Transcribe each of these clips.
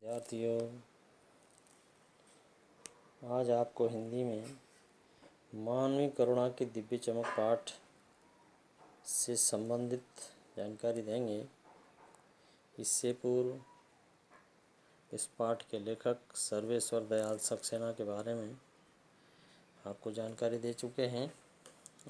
विद्यार्थियों, आज आपको हिंदी में मानवीय करुणा की दिव्य चमक पाठ से संबंधित जानकारी देंगे। इससे पूर्व इस पाठ के लेखक सर्वेश्वर दयाल सक्सेना के बारे में आपको जानकारी दे चुके हैं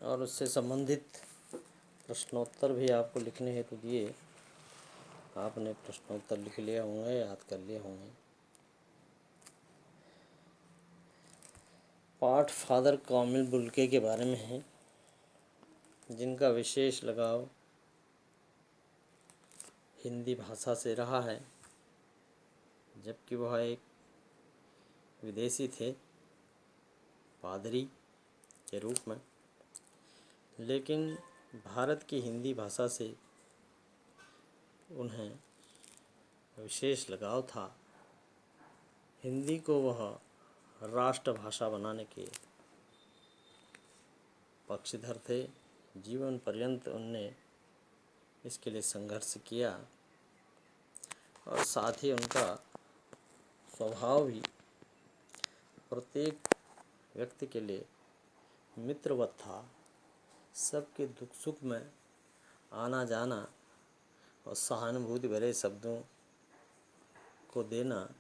और उससे संबंधित प्रश्नोत्तर भी आपको लिखने हेतु दिए। आपने प्रश्नोत्तर लिख लिए होंगे, याद कर लिए होंगे। पाठ फादर कामिल बुल्के के बारे में है, जिनका विशेष लगाव हिंदी भाषा से रहा है, जबकि वह एक विदेशी थे पादरी के रूप में, लेकिन भारत की हिंदी भाषा से उन्हें विशेष लगाव था। हिंदी को वह राष्ट्रभाषा बनाने के पक्षधर थे। जीवन पर्यंत उनने इसके लिए संघर्ष किया और साथ ही उनका स्वभाव भी प्रत्येक व्यक्ति के लिए मित्रवत था। सबके दुख सुख में आना जाना और सहानुभूति भरे शब्दों को देना,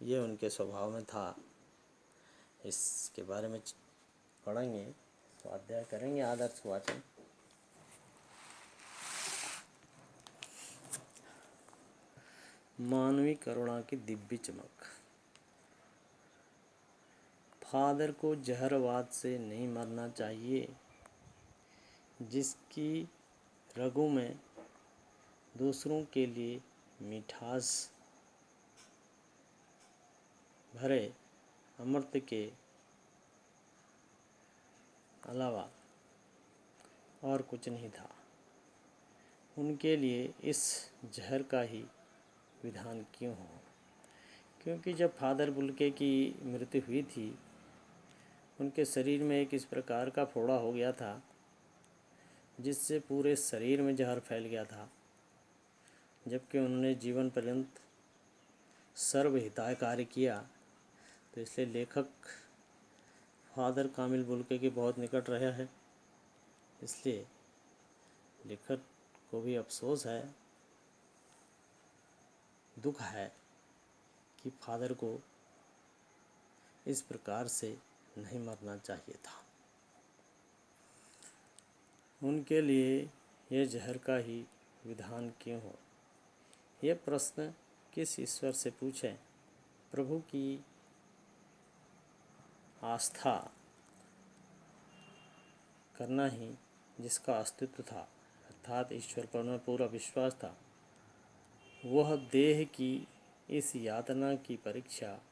ये उनके स्वभाव में था। इसके बारे में पढ़ेंगे, स्वाध्याय करेंगे। आदर्श वाचन। मानवीय करुणा की दिव्य चमक। फादर को जहरवाद से नहीं मरना चाहिए, जिसकी रगों में दूसरों के लिए मिठास भरे अमृत के अलावा और कुछ नहीं था। उनके लिए इस जहर का ही विधान क्यों हो? क्योंकि जब फादर बुल्के की मृत्यु हुई थी, उनके शरीर में एक इस प्रकार का फोड़ा हो गया था जिससे पूरे शरीर में जहर फैल गया था। जबकि उन्होंने जीवन पर्यंत सर्वहिताय कार्य किया, तो इसलिए लेखक फादर कामिल बुल्के के बहुत निकट रहा है। इसलिए लेखक को भी अफसोस है, दुख है कि फादर को इस प्रकार से नहीं मरना चाहिए था। उनके लिए यह जहर का ही विधान क्यों हो? यह प्रश्न किस ईश्वर से पूछें? प्रभु की आस्था करना ही जिसका अस्तित्व था, अर्थात ईश्वर पर उन्हें पूरा विश्वास था, वह देह की इस यातना की परीक्षा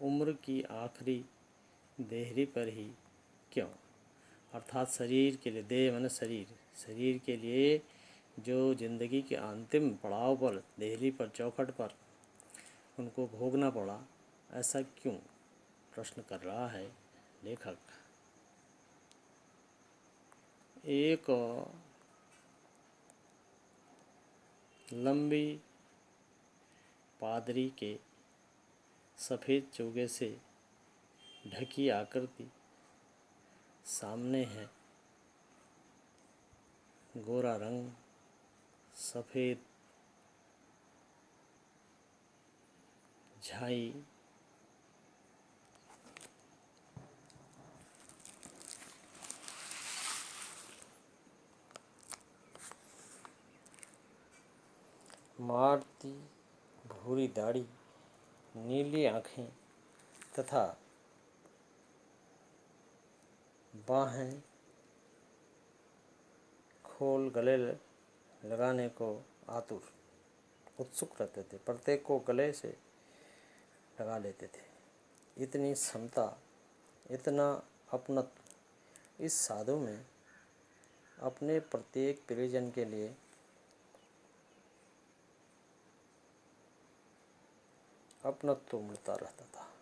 उम्र की आखिरी देहरी पर ही क्यों? अर्थात शरीर के लिए, देह माने शरीर के लिए जो जिंदगी के अंतिम पड़ाव पर, देहरी पर, चौखट पर उनको भोगना पड़ा, ऐसा क्यों? प्रश्न कर रहा है लेखक। एक लंबी पादरी के सफ़ेद चोगे से ढकी आकृति सामने है। गोरा रंग, सफ़ेद झाई, मारती भूरी दाढ़ी, नीली आँखें तथा बाहें खोल गले लगाने को आतुर, उत्सुक रहते थे। प्रत्येक को गले से लगा लेते थे। इतनी क्षमता, इतना अपनत्व इस साधु में अपने प्रत्येक प्रियजन के लिए अपनत्व मिलता रहता था।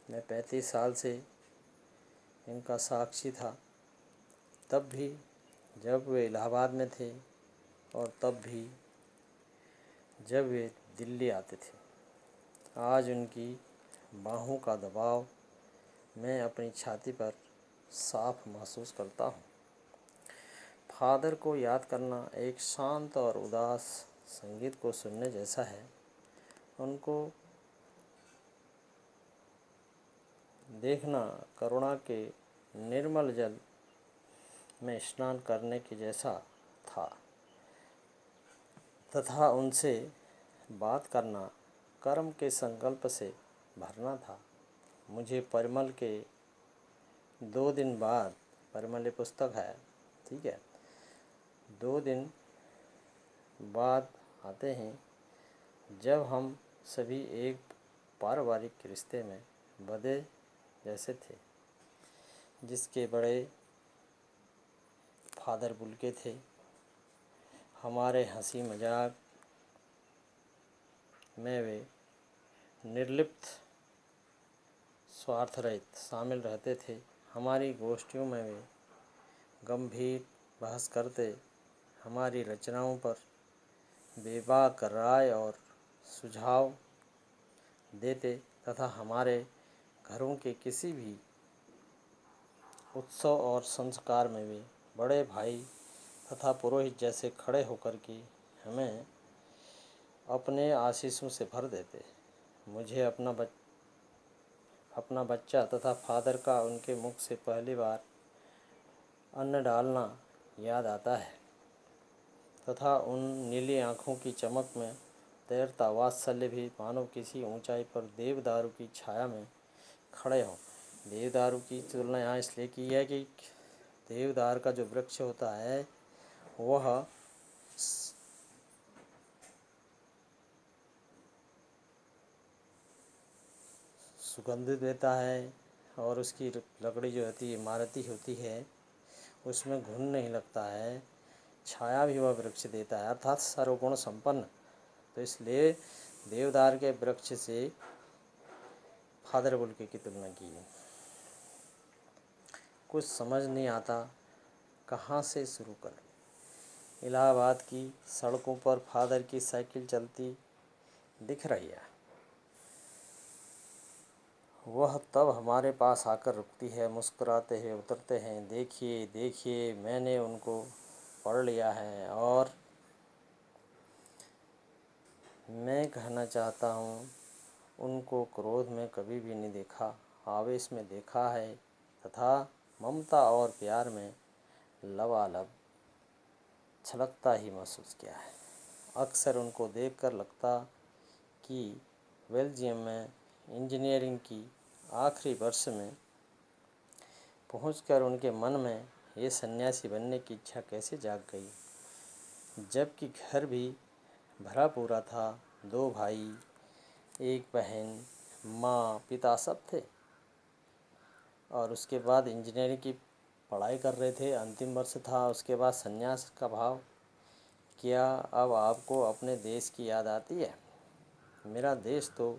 मैं 35 साल से इनका साक्षी था, तब भी जब वे इलाहाबाद में थे और तब भी जब वे दिल्ली आते थे। आज उनकी बाहों का दबाव मैं अपनी छाती पर साफ महसूस करता हूँ। फादर को याद करना एक शांत और उदास संगीत को सुनने जैसा है। उनको देखना करुणा के निर्मल जल में स्नान करने के जैसा था तथा उनसे बात करना कर्म के संकल्प से भरना था। मुझे परिमल के 2 दिन बाद, परिमल पुस्तक है, ठीक है, 2 दिन बाद आते हैं जब हम सभी एक पारिवारिक रिश्ते में बंधे जैसे थे, जिसके बड़े फादर बुल्के थे। हमारे हंसी मजाक में वे निर्लिप्त स्वार्थ रहित शामिल रहते थे। हमारी गोष्ठियों में वे गंभीर बहस करते, हमारी रचनाओं पर बेबाक राय और सुझाव देते तथा हमारे घरों के किसी भी उत्सव और संस्कार में वे बड़े भाई तथा पुरोहित जैसे खड़े होकर के हमें अपने आशीषों से भर देते। मुझे अपना बच्चा तथा फादर का उनके मुख से पहली बार अन्न डालना याद आता है तथा उन नीली आँखों की चमक में तैरता वात्सल्य भी मानो किसी ऊंचाई पर देवदारू की छाया में खड़े हों। देवदारू की तुलना यहाँ इसलिए की है कि देवदार का जो वृक्ष होता है वह सुगंधित देता है और उसकी लकड़ी जो होती है इमारती होती है, उसमें घुन नहीं लगता है, छाया भी वह वृक्ष देता है, अर्थात सर्वगुण संपन्न। तो इसलिए देवदार के वृक्ष से फादर बुल्के की तुलना की है। कुछ समझ नहीं आता कहाँ से शुरू करें। इलाहाबाद की सड़कों पर फादर की साइकिल चलती दिख रही है। वह तब हमारे पास आकर रुकती है, मुस्कुराते हुए उतरते हैं। देखिए देखिए, मैंने उनको पढ़ लिया है और मैं कहना चाहता हूँ, उनको क्रोध में कभी भी नहीं देखा, आवेश में देखा है तथा ममता और प्यार में लबालब छलकता ही महसूस किया है। अक्सर उनको देखकर लगता कि बेल्जियम में इंजीनियरिंग की आखिरी वर्ष में पहुंचकर उनके मन में ये सन्यासी बनने की इच्छा कैसे जाग गई, जबकि घर भी भरा पूरा था। 2 भाई, 1 बहन, माँ, पिता सब थे और उसके बाद इंजीनियरिंग की पढ़ाई कर रहे थे। अंतिम वर्ष था, उसके बाद संन्यास का भाव। क्या अब आपको अपने देश की याद आती है? मेरा देश तो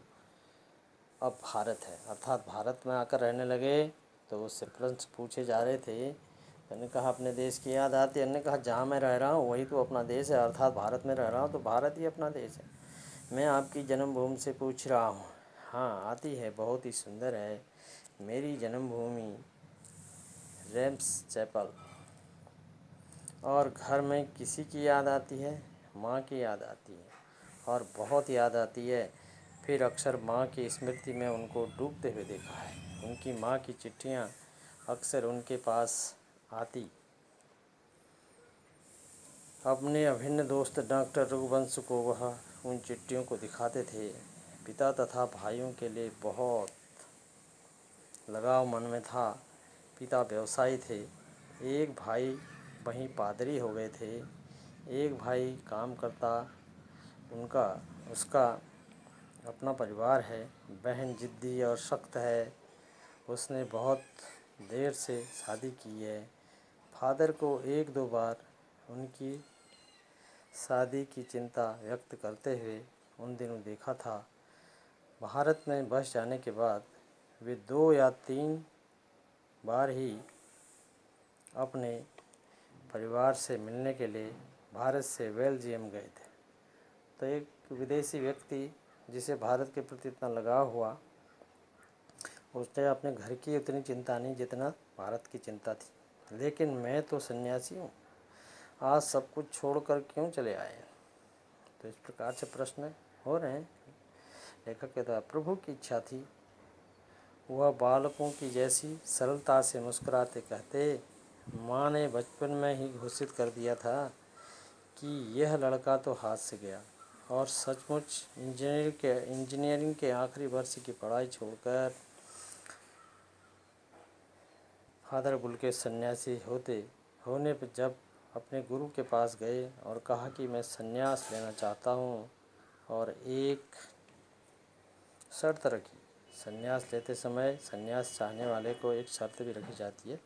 अब भारत है, अर्थात भारत में आकर रहने लगे तो उससे प्रश्न पूछे जा रहे थे। मैंने कहा अपने देश की याद आती है? मैंने कहा जहाँ मैं रह रहा हूँ वही तो अपना देश है, अर्थात भारत में रह रहा हूँ तो भारत ही अपना देश है। मैं आपकी जन्मभूमि से पूछ रहा हूँ। हाँ आती है, बहुत ही सुंदर है। मेरी जन्मभूमि रेम्स चैपल। और घर में किसी की याद आती है? माँ की याद आती है और बहुत याद आती है। फिर अक्सर माँ की स्मृति में उनको डूबते हुए देखा है। उनकी माँ की चिट्ठियाँ अक्सर उनके पास आती। अपने अभिन्न दोस्त डॉक्टर रघुवंश को वह उन चिट्ठियों को दिखाते थे। पिता तथा भाइयों के लिए बहुत लगाव मन में था। पिता व्यवसायी थे, एक भाई वहीं पादरी हो गए थे, एक भाई काम करता, उसका अपना परिवार है। बहन जिद्दी और सख्त है, उसने बहुत देर से शादी की है। फादर को 1-2 बार उनकी शादी की चिंता व्यक्त करते हुए उन दिनों देखा था। भारत में बस जाने के बाद वे 2 या 3 बार ही अपने परिवार से मिलने के लिए भारत से बेल्जियम गए थे। तो एक विदेशी व्यक्ति जिसे भारत के प्रति इतना लगाव हुआ, उसने अपने घर की उतनी चिंता नहीं जितना भारत की चिंता थी। लेकिन मैं तो सन्यासी हूँ, आज सब कुछ छोड़कर क्यों चले आए? तो इस प्रकार से प्रश्न हो रहे हैं। लेखक के द्वारा प्रभु की इच्छा थी, वह बालकों की जैसी सरलता से मुस्कुराते कहते, माँ ने बचपन में ही घोषित कर दिया था कि यह लड़का तो हाथ से गया, और सचमुच इंजीनियरिंग के आखिरी वर्ष की पढ़ाई छोड़कर फादर बुल्के सन्यासी होने पर जब अपने गुरु के पास गए और कहा कि मैं सन्यास लेना चाहता हूँ, और एक शर्त रखी। सन्यास लेते समय सन्यास चाहने वाले को एक शर्त भी रखी जाती है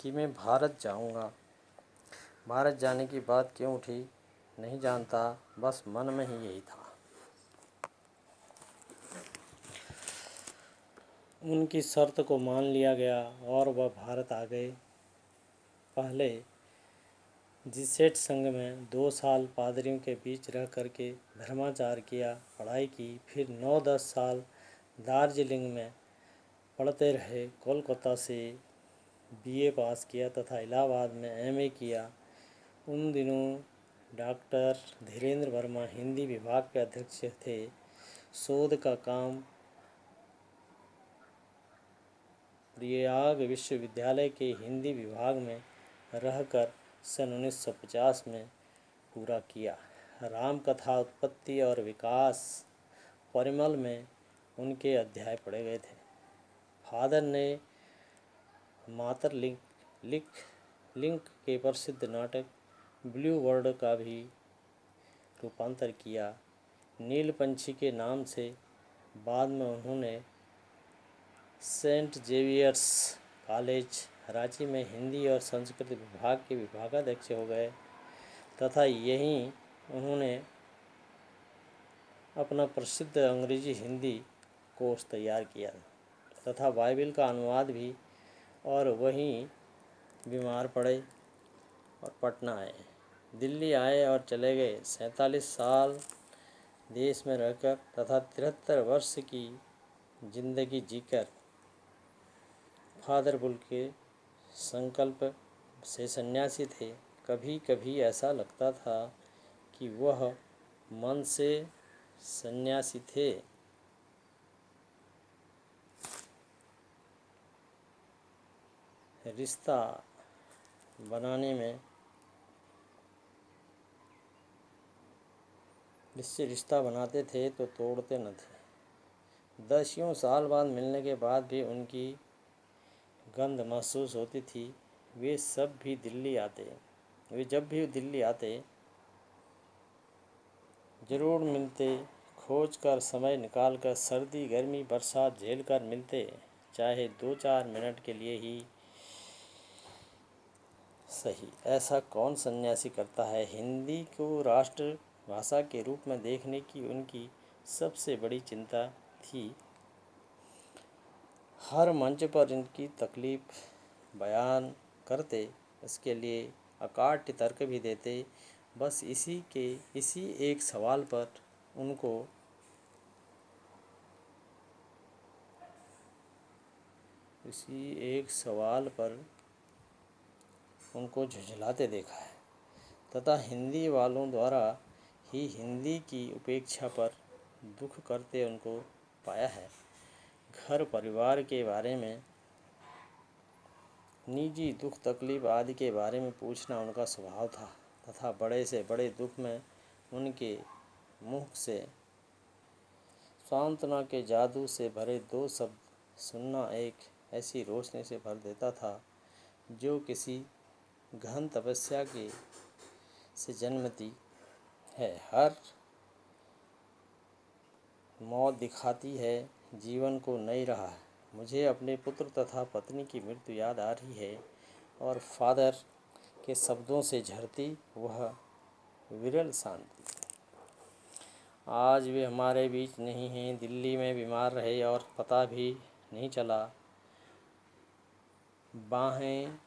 कि मैं भारत जाऊँगा। भारत जाने की बात क्यों उठी नहीं जानता, बस मन में ही यही था। उनकी शर्त को मान लिया गया और वह भारत आ गए। पहले जीसेट संघ में 2 साल पादरियों के बीच रह करके धर्माचार किया, पढ़ाई की। फिर 9-10 साल दार्जिलिंग में पढ़ते रहे। कोलकाता से बीए पास किया तथा इलाहाबाद में एमए किया। उन दिनों डॉक्टर धीरेन्द्र वर्मा हिंदी विभाग के अध्यक्ष थे। शोध का काम प्रयाग विश्वविद्यालय के हिंदी विभाग में रहकर सन 1950 में पूरा किया। रामकथा उत्पत्ति और विकास परिमल में उनके अध्याय पढ़े गए थे। फादर ने मातर लिंक के प्रसिद्ध नाटक ब्लू वर्ड का भी रूपांतर किया। नील पंछी के नाम से बाद में उन्होंने सेंट जेवियर्स कॉलेज रांची में हिंदी और संस्कृत विभाग के विभागाध्यक्ष हो गए तथा यहीं उन्होंने अपना प्रसिद्ध अंग्रेजी हिंदी कोर्स तैयार किया तथा बाइबिल का अनुवाद भी, और वहीं बीमार पड़े और पटना आए। दिल्ली आए और चले गए। 47 साल देश में रहकर तथा 73 वर्ष की जिंदगी जीकर फादर बुल्के संकल्प से सन्यासी थे। कभी कभी ऐसा लगता था कि वह मन से सन्यासी थे। रिश्ता बनाने में जिससे रिश्ता बनाते थे तो तोड़ते न थे। 10 साल बाद मिलने के बाद भी उनकी गंध महसूस होती थी। वे जब भी दिल्ली आते जरूर मिलते। खोज कर समय निकालकर सर्दी गर्मी बरसात झेल कर मिलते, चाहे 2-4 मिनट के लिए ही सही। ऐसा कौन सन्यासी करता है? हिंदी को राष्ट्र भाषा के रूप में देखने की उनकी सबसे बड़ी चिंता थी। हर मंच पर इनकी तकलीफ बयान करते, इसके लिए अकाट्य तर्क भी देते। बस इसी एक सवाल पर उनको झुझलाते देखा है तथा हिंदी वालों द्वारा ही हिंदी की उपेक्षा पर दुख करते उनको पाया है। घर परिवार के बारे में, निजी दुख तकलीफ आदि के बारे में पूछना उनका स्वभाव था तथा बड़े से बड़े दुख में उनके मुख से सांत्वना के जादू से भरे 2 शब्द सुनना एक ऐसी रोशनी से भर देता था जो किसी गहन तपस्या से जन्मती है। हर मौत दिखाती है जीवन को नई राह। मुझे अपने पुत्र तथा पत्नी की मृत्यु याद आ रही है और फादर के शब्दों से झरती वह विरल शांति। आज वे हमारे बीच नहीं हैं। दिल्ली में बीमार रहे और पता भी नहीं चला। बाहें